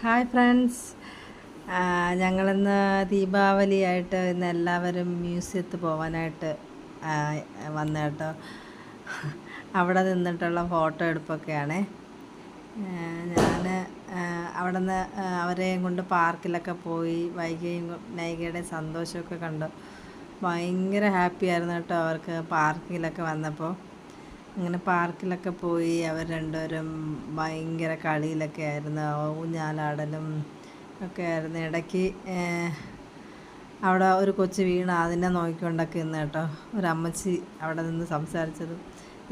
Hi friends, ഞങ്ങളിന്ന് ദീപാവലിയായിട്ട് ഇന്ന് എല്ലാവരും മ്യൂസിയത്തിൽ പോകാനായിട്ട് വന്നു കേട്ടോ. അവിടെ നിന്നിട്ടുള്ള ഫോട്ടോ എടുപ്പൊക്കെയാണ്. ഞാൻ അവിടെ നിന്ന് അവരെയും കൊണ്ട് പാർക്കിലൊക്കെ പോയി വൈകയും നൈകയുടെയും സന്തോഷമൊക്കെ കണ്ടു. ഭയങ്കര ഹാപ്പി ആയിരുന്നു കേട്ടോ അവർക്ക് പാർക്കിലൊക്കെ വന്നപ്പോൾ. അങ്ങനെ പാർക്കിലൊക്കെ പോയി അവർ രണ്ടുപേരും ഭയങ്കര കളിയിലൊക്കെ ആയിരുന്നു, ഊഞ്ഞാലാടലും ഒക്കെ ആയിരുന്നു. ഇടയ്ക്ക് അവിടെ ഒരു കൊച്ച് വീണ് അതിനെ നോക്കിക്കൊണ്ടൊക്കെ ഇന്ന് കേട്ടോ. ഒരമ്മച്ചി അവിടെ നിന്ന് സംസാരിച്ചതും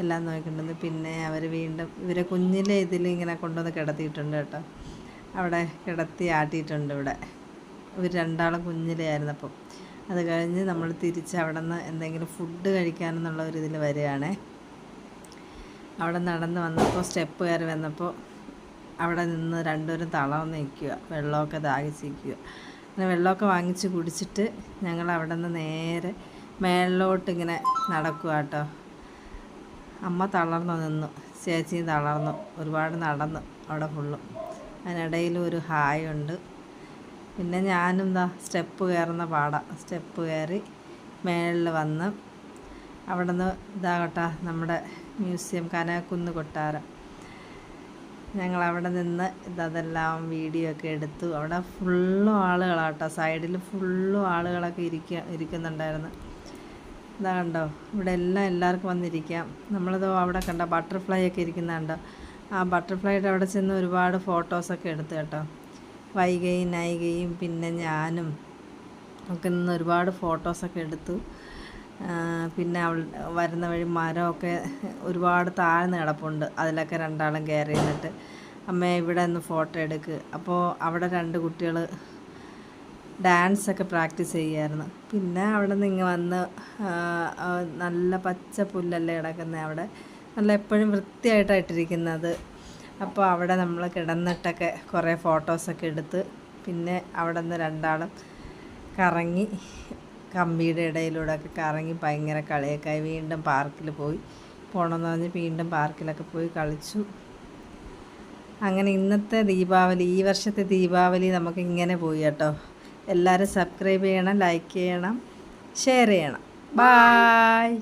എല്ലാം നോക്കിക്കൊണ്ടിരുന്നു. പിന്നെ അവർ വീണ്ടും ഇവരെ കുഞ്ഞിലെ ഇതിലിങ്ങനെ കൊണ്ടുവന്ന് കിടത്തിയിട്ടുണ്ട് കേട്ടോ. അവിടെ കിടത്തി ആട്ടിയിട്ടുണ്ട്. ഇവർ രണ്ടാളും കുഞ്ഞിലെ ആയിരുന്നപ്പം. അത് കഴിഞ്ഞ് നമ്മൾ തിരിച്ച് അവിടെ നിന്ന് എന്തെങ്കിലും ഫുഡ് കഴിക്കാനെന്നുള്ള ഒരു ഇതിൽ വരികയാണേ. അവിടെ നടന്ന് വന്നപ്പോൾ സ്റ്റെപ്പ് കയറി വന്നപ്പോൾ അവിടെ നിന്ന് രണ്ടുപേരും തളർന്ന് നിൽക്കുക, വെള്ളമൊക്കെ ദാഹിച്ചിരിക്കുക. അങ്ങനെ വെള്ളമൊക്കെ വാങ്ങിച്ച് കുടിച്ചിട്ട് ഞങ്ങൾ അവിടെ നിന്ന് നേരെ മേളിലോട്ടിങ്ങനെ നടക്കുക കേട്ടോ. അമ്മ തളർന്നു നിന്നു, ചേച്ചിയും തളർന്നു, ഒരുപാട് നടന്നു അവിടെ ഫുള്ളും. അതിനിടയിലും ഒരു ഹായ് ഉണ്ട്. പിന്നെ ഞാനും സ്റ്റെപ്പ് കയറുന്ന സ്റ്റെപ്പ് കയറി മേളിൽ വന്ന് അവിടെ നിന്ന് കേട്ടോ നമ്മുടെ മ്യൂസിയം കനകക്കുന്ന് കൊട്ടാരം. ഞങ്ങൾ അവിടെ നിന്ന് അതെല്ലാം വീഡിയോ ഒക്കെ എടുത്തു. അവിടെ ഫുള്ളും ആളുകളാട്ടോ, സൈഡിൽ ഫുള്ളും ആളുകളൊക്കെ ഇരിക്കുന്നുണ്ടായിരുന്നു. കണ്ടോ, ഇവിടെ എല്ലാവർക്കും വന്നിരിക്കാം. അവിടെ കണ്ടോ ബട്ടർഫ്ലൈ ഒക്കെ ഇരിക്കുന്നുണ്ടോ. ആ ബട്ടർഫ്ലൈയുടെ അവിടെ ചെന്ന് ഒരുപാട് ഫോട്ടോസൊക്കെ എടുത്തു കേട്ടോ. വൈകയും നൈകയും പിന്നെ ഞാനും ഒക്കെ നിന്ന് ഒരുപാട് ഫോട്ടോസൊക്കെ എടുത്തു. പിന്നെ വരുന്ന വഴി മരമൊക്കെ ഒരുപാട് താഴ്ന്ന് കിടപ്പുണ്ട്, അതിലൊക്കെ രണ്ടാളും കയറി നിന്നിട്ട് അമ്മേ ഇവിടെ നിന്ന് ഫോട്ടോ എടുക്ക്. അപ്പോൾ അവിടെ രണ്ട് കുട്ടികൾ ഡാൻസൊക്കെ പ്രാക്ടീസ് ചെയ്യുമായിരുന്നു. പിന്നെ അവിടെ നിന്ന് ഇങ്ങ് വന്ന് നല്ല പച്ച പുല്ലല്ലേ കിടക്കുന്നത്, അവിടെ നല്ല എപ്പോഴും വൃത്തിയായിട്ടായിട്ടിരിക്കുന്നത്. അപ്പോൾ അവിടെ നമ്മൾ കിടന്നിട്ടൊക്കെ കുറേ ഫോട്ടോസൊക്കെ എടുത്ത് പിന്നെ അവിടെ നിന്ന് രണ്ടാളും കറങ്ങി കമ്പിയുടെ ഇടയിലൂടെ ഒക്കെ കറങ്ങി ഭയങ്കര കളിയൊക്കെ ആയി. വീണ്ടും പാർക്കിൽ പോകണമെന്ന് പറഞ്ഞ് വീണ്ടും പാർക്കിലൊക്കെ പോയി കളിച്ചു. അങ്ങനെ ഇന്നത്തെ ദീപാവലി, ഈ വർഷത്തെ ദീപാവലി നമുക്ക് ഇങ്ങനെ പോയി കേട്ടോ. എല്ലാവരും സബ്സ്ക്രൈബ് ചെയ്യണം, ലൈക്ക് ചെയ്യണം, ഷെയർ ചെയ്യണം. ബായ്.